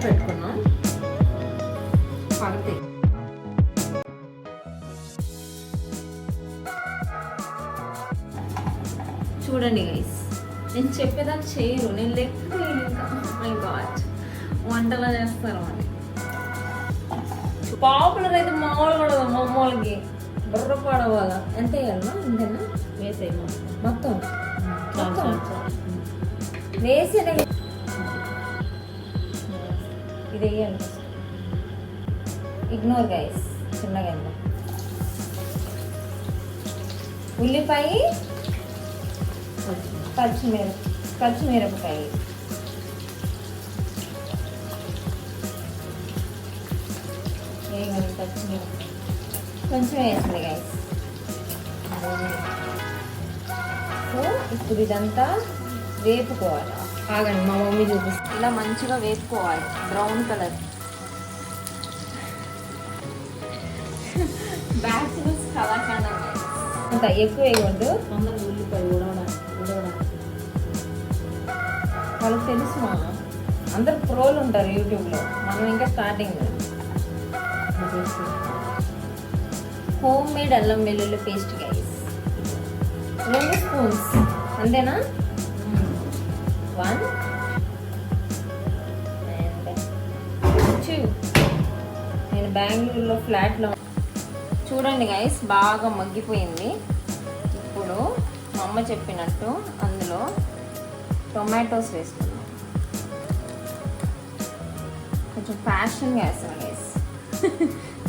పెట్టుకున్నాం పడితే చూడండి గైస్, నేను చెప్పేదాకా చేయరు, నేను లెక్క ఇంకా మై గాడ్ వంటలా చేస్తారు అని. పాపులర్ అయితే మామూలుగా ఉండదు, మామూలుకి బుర్ర పడవాలా. ఎంత వేయాలన్నా ఇంతేనా వేసేయమ్మా మొత్తం వేసి ఇది వేయాలి. ఇగ్నోర్ గైస్, చిన్నగా ఉల్లిపాయ పచ్చిమిరపకాయ వేయగలి. పచ్చిమిరపకాయ కొంచెం వేసింది గైస్. సో ఇప్పుడు ఇదంతా వేపుకోవాలి. ఆగండి, మా మమ్మీ చూపిస్తుంది. ఇలా మంచిగా వేపుకోవాలి, బ్రౌన్ కలర్. బ్యాచిలర్స్ కళాఖండం అంత ఎక్కువ వేయకూడదు. తొందరగా ఉల్లిపాయ ఉడవడానికి వాళ్ళకి తెలుసు, మా అందరు ప్రోలు ఉంటారు యూట్యూబ్లో, మనం ఇంకా స్టార్టింగ్. హోమ్ మేడ్ అల్లం వెల్లుల్లి పేస్ట్ గైస్ 2 స్పూన్స్ అంతేనా? 1 and 2. నేను బెంగళూరులో ఫ్లాట్లో. చూడండి గైస్, బాగా మగ్గిపోయింది. ఇప్పుడు మా అమ్మ చెప్పినట్టు అందులో టొమాటోస్ వేసుకున్నాం. కొంచెం ప్యాషన్గా వేస్తాను గైస్.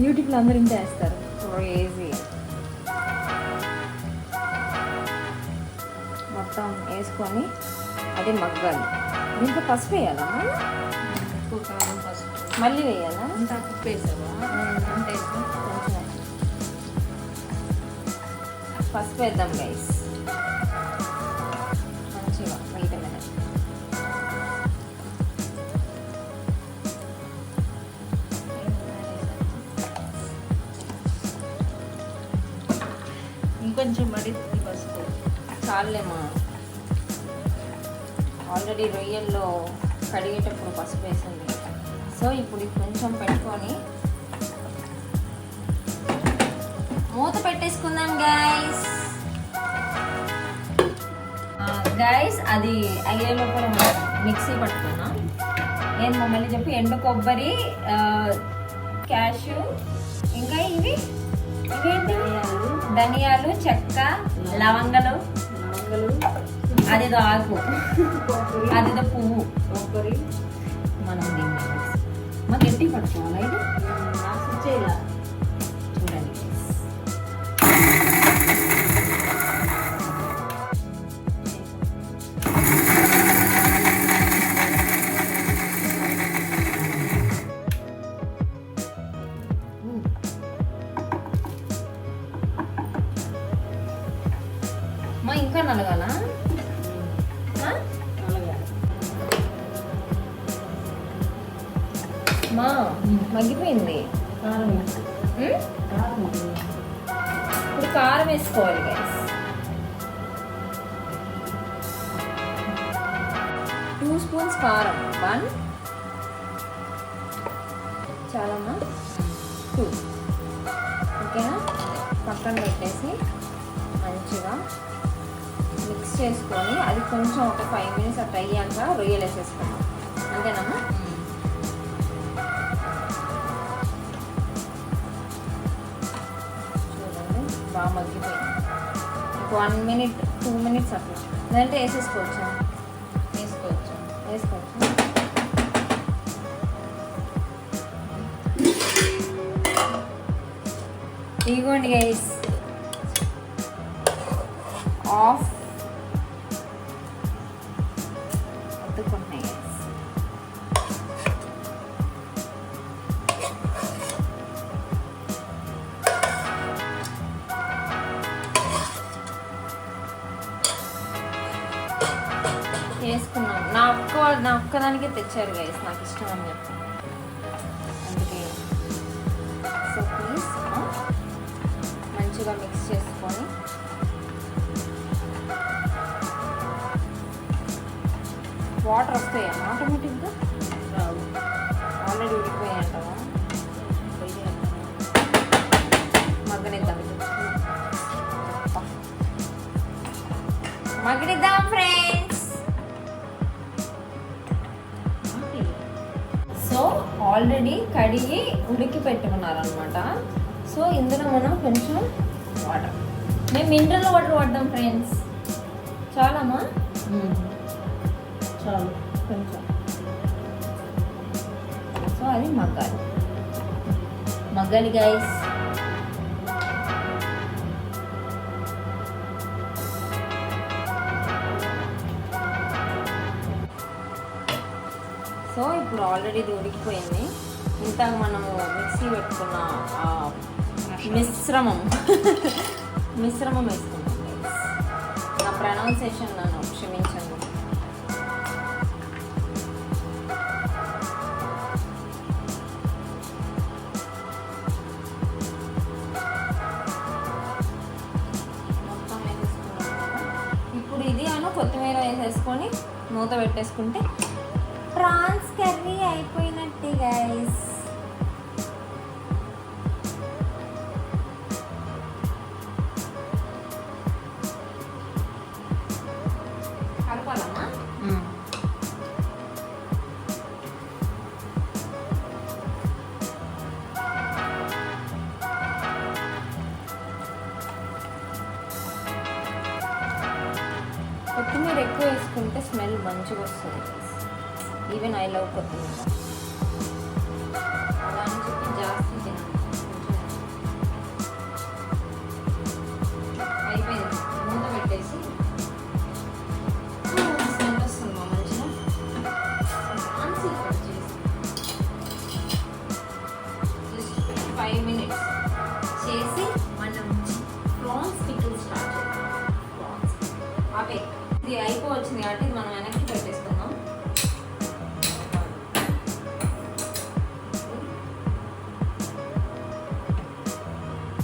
యూట్యూబ్లో అందరూ ఇంత వేస్తారు, క్రేజీ. మొత్తం వేసుకొని అది మగ్గాలి. దీంట్లో పసుపు వేయాలా? పసుపు మళ్ళీ వేయాలా? అంతా ఉప్పు వేసావా? అంటే కొంచెం పసుపు వేద్దాం గైస్, మంచిగా వెయిట్ మినిట్. ఇంకొంచెం మడిది పసుపు చాలేమా, ఆల్రెడీ రొయ్యల్లో కడిగేటప్పుడు పసుపు వేసింది. సో ఇప్పుడు ఇది కొంచెం పెట్టుకొని మూత పెట్టేసుకుందాం గైస్. గైస్ అది అయ్యే లోపల మిక్సీ పట్టుకున్నాం. నేను మమ్మల్ని చెప్పి ఎండు కొబ్బరి, క్యాష్యూ, ఇంకా ఇవి ఇవేంటి, ధనియాలు, చెక్క, లవంగలు, అదేదో ఆకు, అదేదో పువ్వు, కొబ్బరి. మనం మా గట్టి పట్టుకోవాలి. అయితే చేయాలి. చూడండి మా ఇంకా నలగాల. మా మగ్గిపోయింది. ఇప్పుడు కారం వేసుకోవాలి గైస్. 2 స్పూన్స్ కారం. 1 చాలమ్మా, 2. ఓకేనా? పక్కన పెట్టేసి మంచిగా మిక్స్ చేసుకొని అది కొంచెం ఒక 5 మినిట్స్ అట్లా అయ్యాక రొయ్యలు వేసేసుకున్నాం. అంతేనమ్మా? బాగా మగ్గిపోయింది. ఇంకో 1 మినిట్ 2 మినిట్స్ అట్లా లేదంటే వేసేసుకోవచ్చు. ఇదిగోండి గైస్, ఆఫ్ అద్దుకుంటున్నాయి గైస్. చేసుకున్నాం. నా ఒక్కదానికే తెచ్చారు గైస్, నాకు ఇష్టం అని చెప్పి. అందుకే సో ప్లీజ్ మంచిగా మిక్స్ చేసుకొని వాటర్ వస్తాయా ఆటోమేటిక్గా? రావు. మగ్గిద్దాం ఫ్రెండ్స్. సో ఆల్రెడీ కడిగి ఉడికి పెట్టుకున్నారనమాట. సో ఇందులో మనం కొంచెం వాటర్, మేము మినరల్ వాటర్ వాడదాం ఫ్రెండ్స్. చాలమ్మా? చాలు కొంచెం. సో అది మగ్గాలి మగ్గాలి గైస్. సో ఇప్పుడు ఆల్రెడీ ఇది ఉడికిపోయింది. ఇంతగా మనము మిక్సీ పెట్టుకున్న మిశ్రమం వేసుకున్నాం guys. నా ప్రొనౌన్సియేషన్ నన్ను క్షమించండి. మొత్తం వేసేసుకున్నాం కదా. ఇప్పుడు ఇది కొత్తిమీర వేసేసుకొని మూత పెట్టేసుకుంటే ప్రాన్స్ కర్రీ అయిపోయినట్టే గైస్. కలపాలమ్మా. కొత్తిమీర ఎక్కువ వేసుకుంటే స్మెల్ మంచిగా వస్తుంది. ఈవెన్ ఐ లవ్ కొత్తిమీర. అలా అని చెప్పి జాస్తి తినాలి. అయిపోయింది, మూత పెట్టేసి స్మెల్ వస్తుంది మా మంచిగా. ఆన్సీ కట్ చేసి జస్ట్ 5 minutes చేసి మనం ప్రాన్స్ పికిల్ స్టార్ట్ చేద్దాం. ప్రాన్స్ అవే ఇది అయిపోవచ్చింది కాబట్టి ఇది మనం వెనక్కి పెట్టేసుకుందాం.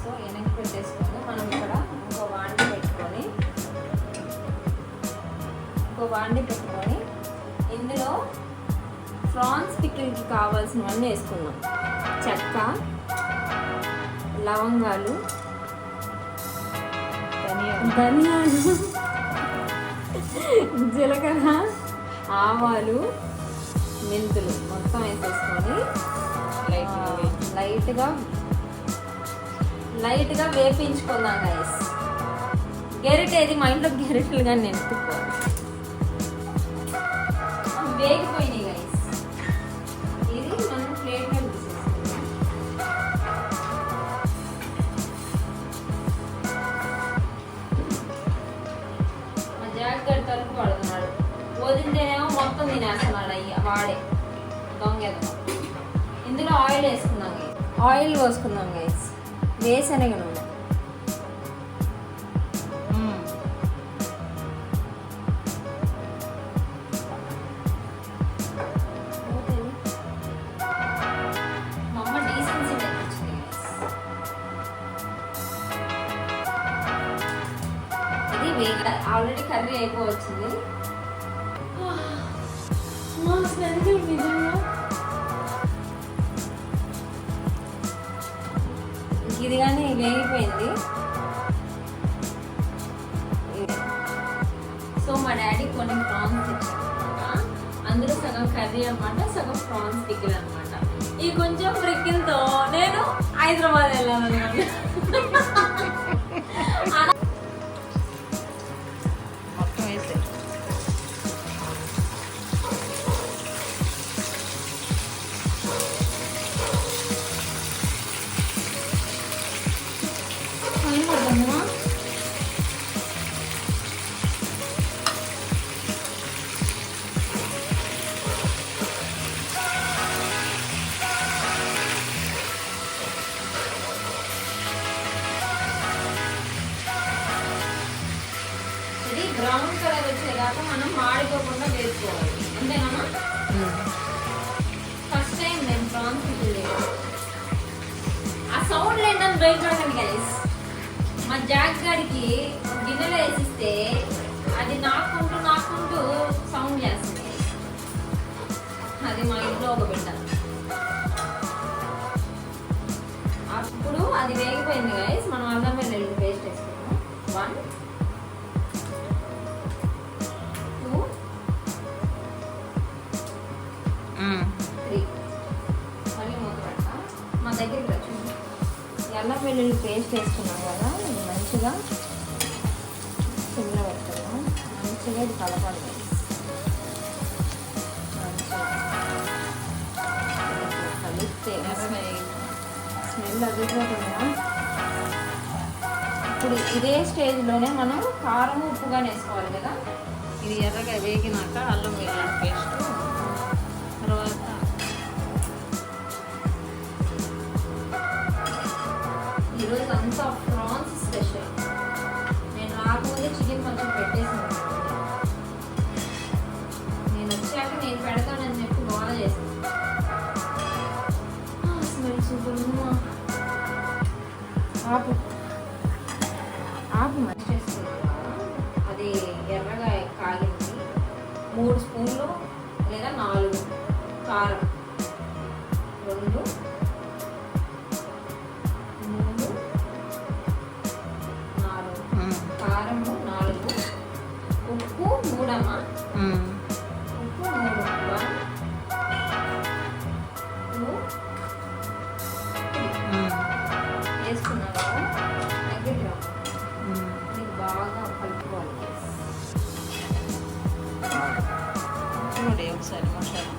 సో వెనక్కి పెట్టేసుకొని మనం ఇక్కడ ఇంకో వాండి పెట్టుకొని ఇందులో ప్రాన్స్ పికిల్కి కావాల్సినవన్నీ వేసుకుందాం. చెక్క, లవంగాలు, ధనియాలు, జీలకర్ర, ఆవాలు, మెంతులు మొత్తం వేసేసుకొని లైట్గా వేపించుకుందాం గైస్. గెరిటేది మా ఇంట్లో గెరిటలు కానీ నేను ఎత్తుకోవాలి. వేగిపోయినాయి గైస్. ఇది మనం ప్లేట్లో తీసేసుకుందాం. మా జాగ్రత్త తలుపు పడుతున్నాడు. వదిలితేనేమో మొత్తం తినేస్తున్నాడు. వాడే దొంగ. ఇందులో ఆయిల్ వేసుకుందాం గైస్. ఆయిల్ పోసుకుందాం గైస్. వేసనగ నూనె. మా అమ్మ డీసెన్సీ నేర్పించింది గైస్. ఇది వేగ ఆల్రెడీ కర్రీ అయిపోవచ్చింది. నిజంగా ఇది కానీ వేగిపోయింది. సో మా డాడీ కొన్ని ప్రాన్స్ తెచ్చారనమాట. అందులో సగం కర్రీ అనమాట, సగం ప్రాన్స్ పికిల్ అనమాట. ఈ కొంచెం పికిల్తో నేను హైదరాబాద్ వెళ్ళాలన్నమాట. మొత్తం వేసే ఇది బ్రౌన్ కలర్ వచ్చేదాకా మనం మాడిపోకుండా వేసుకోవాలి. అంతేనా? ఫస్ట్ టైం నేను ప్రాన్స్ పికిల్ ఆ సౌండ్ లేదని భయపడకండి గైస్. మా జాక్ గారికి గిన్నెలో వేసిస్తే అది నాకుంటూ సౌండ్ చేస్తుంది. అది మా ఇంట్లో ఒక బిడ్డ. అప్పుడు అది వేగిపోయింది గైస్. మనం అల్లం వెల్లుల్లి పేస్ట్ వేసుకున్నాం. 1 వెల్లుల్లి పేస్ట్ వేసుకున్నాం కదా, ఇది మంచిగా సిమ్లో పెట్టుకున్నాం. మంచిగా ఇది కలపాలి. మంచిగా కలిపితే స్మెల్ అదిపోతుందా. ఇప్పుడు ఇదే స్టేజ్లోనే మనం కారం ఉప్పుగా వేసుకోవాలి కదా. ఇది ఎర్రగా వేగినాక అల్లం వెల్లుల్లి పేస్ట్, తర్వాత ఈరోజు అంతా ప్రాన్స్ స్పెషల్. నేను రాకముందే చికెన్ కొంచెం పెట్టేసాను. నేను వచ్చాక నేను పెడతానని చెప్పి బాగా చేస్తాను. Smell super. ఆపు ఆపు మంచి చేస్తుంది. అది ఎర్రగా కాగింది. 3 స్పూన్లు లేదా 4 కారం, 2 3 4 కారము 4, ఉప్పు 3 అమ్మా. ఉప్పు 3, 1 2 3 వేసుకున్నాను. దగ్గరికి రా. ఇది బాగా కలుపుకోవాలి. చూడండి ఒకసారి masala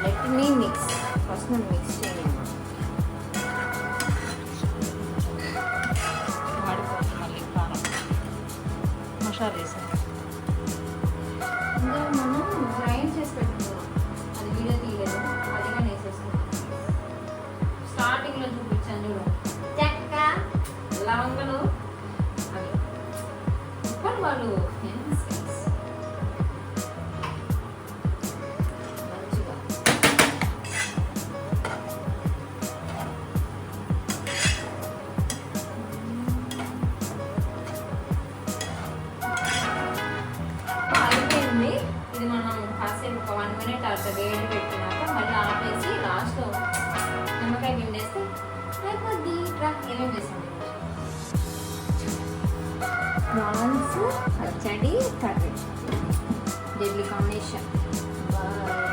let me mix. First మనం మిక్స్ చేయాలి. వాడిపోతుంది. మళ్ళీ కారం మసాలా వేసాను. ఇంకా మనం గ్రైండ్ చేసి పెట్టుకున్నాం. అది వీడియో తీయలేదు, అది కానీ వేసేసుకున్నాం. స్టార్టింగ్లో చూపించాను చూడు, చెక్క లవంగలు అవి ఇప్పుడు వాళ్ళు మంచిగా అయిపోయింది. ఇది మనం కాసేపు ఒక 1 మినిట్ అట్లా వేడి పెట్టినాక మళ్ళీ ఆపేసి లాస్ట్లో నిమ్మకాయ పిండేస్తే అయిపోద్ది. ఇట్లా ఏమేమి చేసాం ప్రాన్స్ పచ్చడి కర్రీ. Deadly combination. బాయ్.